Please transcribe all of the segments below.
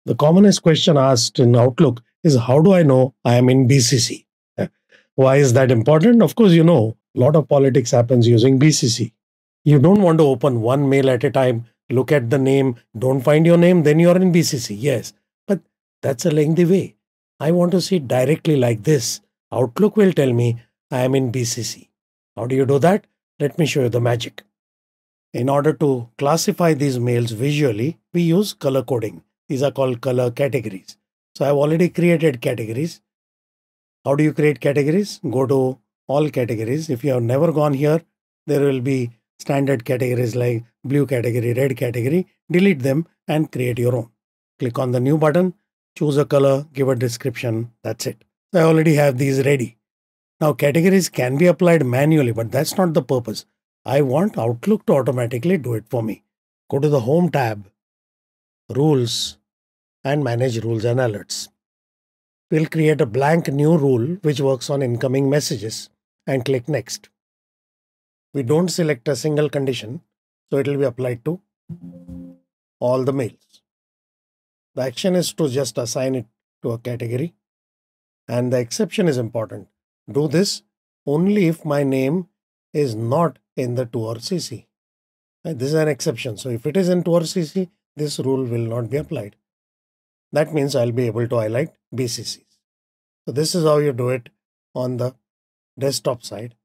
The commonest question asked in Outlook is how do I know I am in BCC? Why is that important? Of course, a lot of politics happens using BCC. You don't want to open one mail at a time, look at the name, don't find your name, then you're in BCC. Yes, but that's a lengthy way. I want to see it directly like this. Outlook will tell me I am in BCC. How do you do that? Let me show you the magic. In order to classify these mails visually, we use color coding. These are called color categories. So I've already created categories. How do you create categories? Go to all categories. If you have never gone here, there will be standard categories like blue category, red category. Delete them and create your own. Click on the new button, choose a color, give a description. That's it. I already have these ready. Now categories can be applied manually, but that's not the purpose. I want Outlook to automatically do it for me. Go to the Home tab, Rules, and Manage Rules and Alerts. We'll create a blank new rule which works on incoming messages and click Next. We don't select a single condition, so it will be applied to all the mails. The action is to just assign it to a category, and the exception is important. Do this only if my name is not in the to or CC. This is an exception. So if it is in to or CC, this rule will not be applied. That means I'll be able to highlight BCCs. So this is how you do it on the desktop side.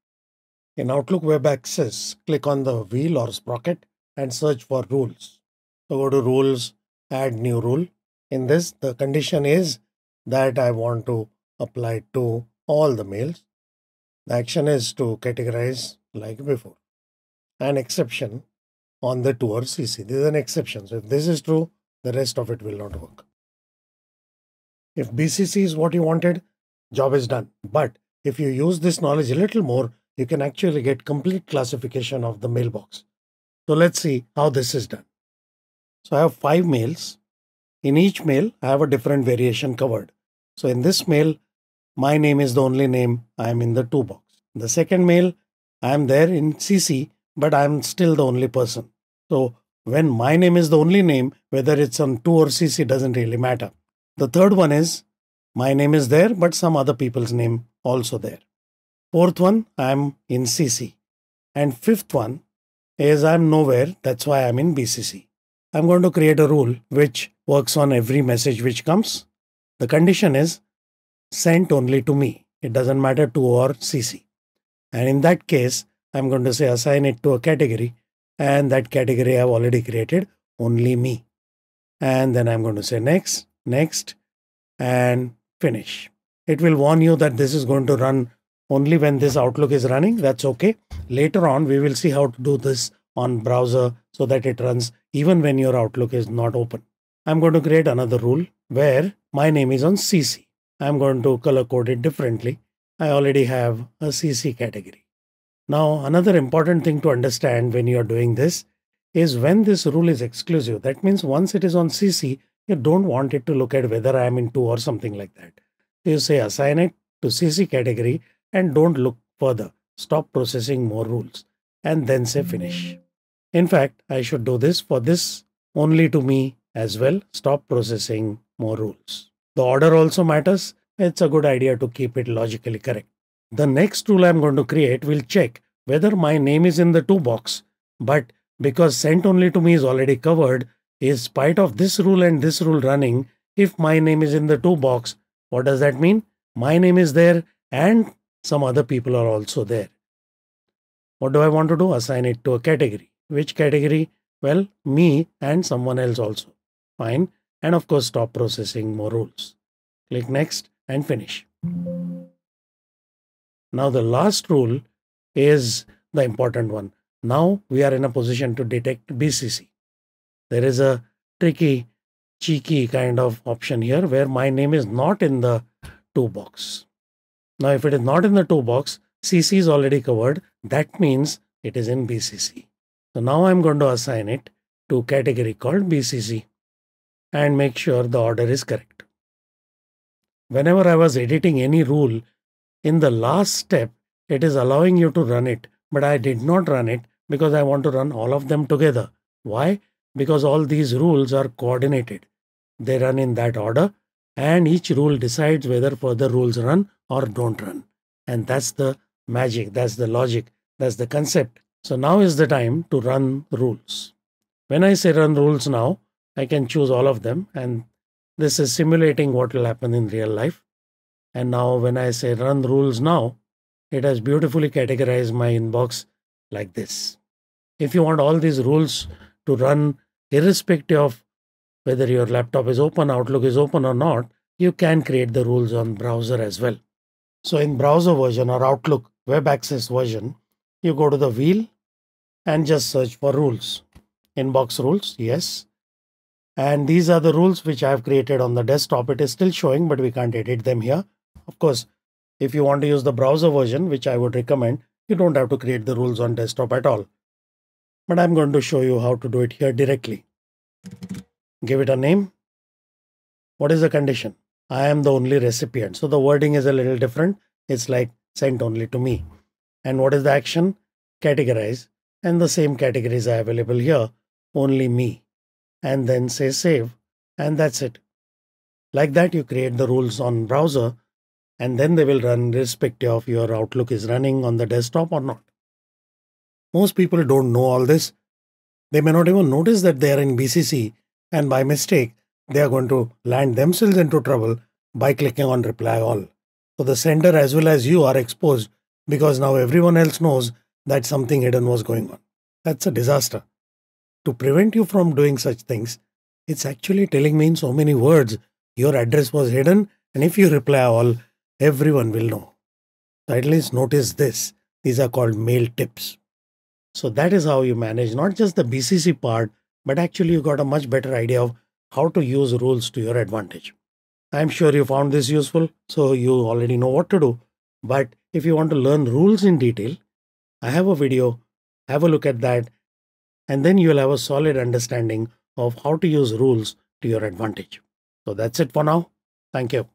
In Outlook Web Access, click on the wheel or sprocket and search for rules. So go to Rules, Add New Rule. In this, the condition is that I want to apply to all the mails. The action is to categorize like before. An exception on the to or CC. This is an exception. So if this is true, the rest of it will not work. If BCC is what you wanted, job is done. But if you use this knowledge a little more, you can actually get complete classification of the mailbox. So let's see how this is done. So I have 5 mails. In each mail, I have a different variation covered. So in this mail, my name is the only name I am in the to box. In the second mail, I am there in CC, but I am still the only person. So when my name is the only name, whether it's on to or CC doesn't really matter. The third one is my name is there, but some other people's name also there. Fourth one, I'm in CC. And fifth one is I'm nowhere. That's why I'm in BCC. I'm going to create a rule which works on every message which comes. The condition is sent only to me. It doesn't matter to or CC. And in that case, I'm going to say assign it to a category. And that category I've already created, only me. And then I'm going to say next, next, and finish. It will warn you that this is going to run only when this Outlook is running. That's okay. Later on, we will see how to do this on browser so that it runs even when your Outlook is not open. I'm going to create another rule where my name is on CC. I'm going to color code it differently. I already have a CC category. Now, another important thing to understand when you are doing this is when this rule is exclusive. That means once it is on CC, you don't want it to look at whether I am in to or something like that. You say assign it to CC category and don't look further. Stop processing more rules and then say finish. In fact, I should do this for this only to me as well. Stop processing more rules. The order also matters. It's a good idea to keep it logically correct. The next rule I'm going to create will check whether my name is in the to box, but because sent only to me is already covered, in spite of this rule and this rule running, if my name is in the to box, what does that mean? My name is there and some other people are also there. What do I want to do? Assign it to a category. Which category? Well, me and someone else also. Fine. And of course, stop processing more rules. Click next and finish. Now the last rule is the important one. Now we are in a position to detect BCC. There is a tricky, cheeky kind of option here where my name is not in the to box. Now if it is not in the to box, CC is already covered. That means it is in BCC. So now I'm going to assign it to a category called BCC and make sure the order is correct. Whenever I was editing any rule, in the last step, it is allowing you to run it, but I did not run it because I want to run all of them together. Why? Because all these rules are coordinated. They run in that order, and each rule decides whether further rules run or don't run. And that's the magic, that's the logic, that's the concept. So now is the time to run rules. When I say run rules now, I can choose all of them, and this is simulating what will happen in real life. And now when I say run rules now, it has beautifully categorized my inbox like this. If you want all these rules to run irrespective of whether your laptop is open, Outlook is open or not, you can create the rules on browser as well. So in browser version or Outlook web access version, you go to the wheel and just search for rules. Inbox rules, yes. And these are the rules which I have created on the desktop. It is still showing, but we can't edit them here. Of course, if you want to use the browser version, which I would recommend, you don't have to create the rules on desktop at all. But I'm going to show you how to do it here directly. Give it a name. What is the condition? I am the only recipient. So the wording is a little different. It's like sent only to me. And what is the action? Categorize. And the same categories are available here. Only me. And then say save. And that's it. Like that, you create the rules on browser, and then they will run irrespective of your Outlook is running on the desktop or not. Most people don't know all this. They may not even notice that they are in BCC, and by mistake, they are going to land themselves into trouble by clicking on reply all. So the sender as well as you are exposed because now everyone else knows that something hidden was going on. That's a disaster. To prevent you from doing such things, it's actually telling me in so many words, your address was hidden, and if you reply all, everyone will know. So at least notice this. These are called mail tips. So that is how you manage not just the BCC part, but actually you got a much better idea of how to use rules to your advantage. I'm sure you found this useful, so you already know what to do. But if you want to learn rules in detail, I have a video, have a look at that, and then you'll have a solid understanding of how to use rules to your advantage. So that's it for now. Thank you.